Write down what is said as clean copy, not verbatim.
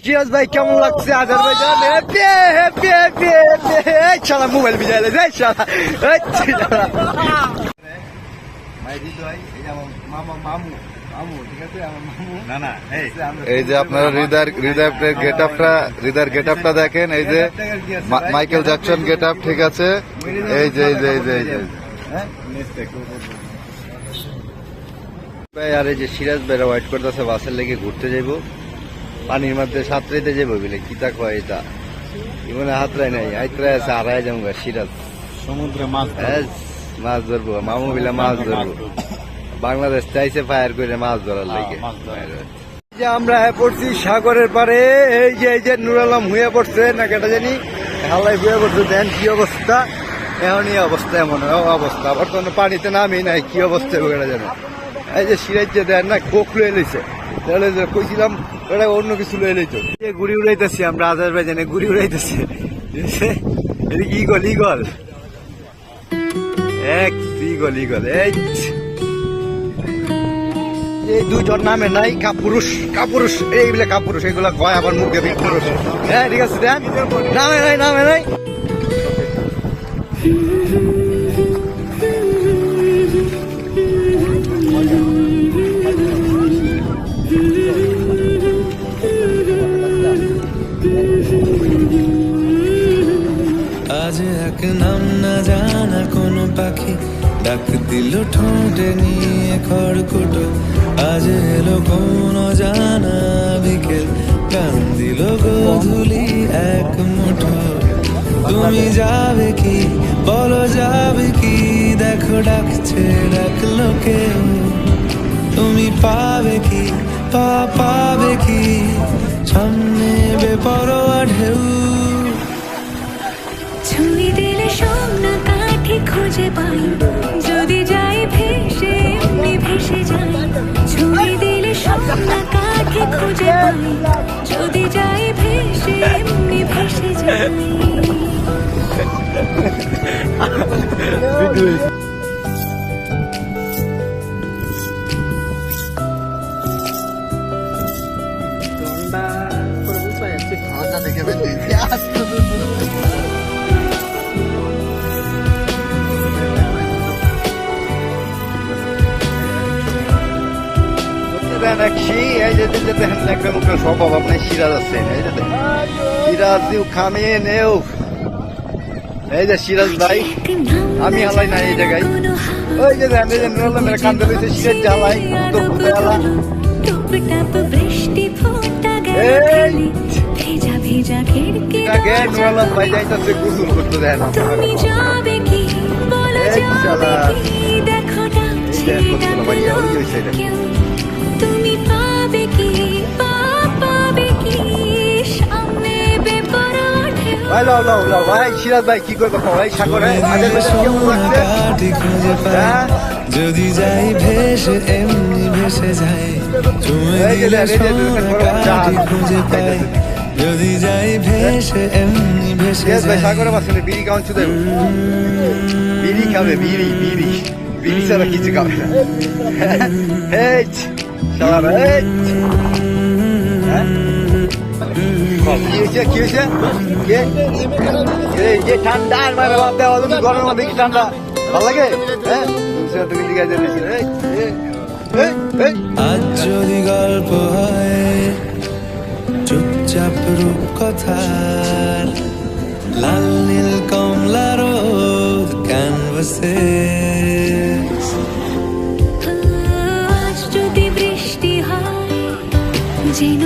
সিরাজ ভাই কেমন লাগছে Azerbaijan? Happy happy happy happy. শালা মোবাইল বিজাইলে যাই শালা। এই যে আপনারা হৃদয়ের গেট আপটা দেখেন, এই যে মাইকেল জ্যাকসন গেট আপ, ঠিক আছে। এই যে আর এই যে সিরাজ ভাইরা ওয়েট করতেছে বাসের লেগে ঘুরতে যাইবো, পানির মধ্যে সাঁতরাইতে যাবো বলে কিতা কয় এটা ইমনে হাতরাই নাই আইতরাই আছে আড়াই যাবো সিরাজ সমুদ্রে মাছ মাছ ধরবো, মামু বিলা মাছ ধরবো। বাংলাদেশ চাইছে ফায়ার করে মাছ ধরার লেগে। যে আমরা পড়ছি সাগরের পারে, এই যে নুর আলম হুয়ে পড়ছে না কেটা জানি হালাই হুয়ে পড়ছে। দেন কি অবস্থা এখন, এই অবস্থা এমন অবস্থা বর্তমানে পানিতে নামি নাই, কি অবস্থা কেটা জানি। এই যে সিরাজ যে দেন না কোক লয়ে লইছে, তাহলে কইছিলাম ওটা অন্য কিছু লয়ে লইতো। ঘুড়ি উড়াইতেছি আমরা আজারবাইজানে, ঘুড়ি উড়াইতেছি। এটা কি গল ইগল, এক ইগল ইগল। এই দুইজন নামে নাই কাপুরুষ, কাপুরুষ এইগুলা কাপুরুষ, এগুলা কয় আবার মুখে পুরুষ। হ্যাঁ ঠিক আছে, দেন নামে নাই নামে নাই। আজ এক নাম না জানা কোনো পাখি ডাক দিল ঠোঁটে নিয়ে খড়কুটো। আজ এলো কোন জানা বিকেল গান দিল গোধূলি এক মুঠো। তুমি যাবে কি বলো যাবে কি, দেখো ডাকছে ডাকলো কেউ। তুমি পাবে কি পাবে কি, সামনে বেপরোয়া ঢেউ। ছুঁয়ে দিলে স্বপ্ন কাঠি খুঁজে পাই, যদি যাই ভেসে এমনি ভেসে যাই। ছুঁয়ে দিলে স্বপ্ন কাঠি খুঁজে পাই, যদি যাই ভেসে এমনি ভেসে যাই। স্বভাব আপনার সিরাজ আছে, সিরাজ খামিয়ে নেও। এই যে সিরাজ ভাই, আমি হালাই নাই এই জায়গায়। ওই যে মেরে কান্দে রয়েছে সিরাজ জ্বালাই বৃষ্টি ফোঁটা ভেজা ভেজা ভাই যাইতেছে গুসুল করতে দেয় না। তুমি যাবে কি বলো যাবে কি, দেখো ডাকছে কেউ। তুমি পাবে কি পাবে কি, সামনে বেপরোয়া ঢেউ। ভাই লাও লাও লাও ভাই, সিরাজ ভাই কি করবো ভাই সাগরে কাঠি খুঁজে পাই, যদি যাই ভেসে এমনি ভেসে যাই। ছুঁয়ে দিলে কাঠি খুঁজে পাই, যদি যাই ভেসে এমনি ভেসে যাই। সাগরে বাসলে বিড়ি খাওয়ান শুধু, বিড়ি খাবে বিড়ি বিড়ি বিড়ি ছাড়া কিছু খাবে না। কি হয়েছে যে ঠান্ডা গরমের মধ্যে কি ঠান্ডা ভালো লাগে? আজ যদি গল্প হয় চুপচাপ রূপকথার, লাল নীল কমলা রোদ ক্যানভাসে। আজ যদি বৃষ্টি হয় যেন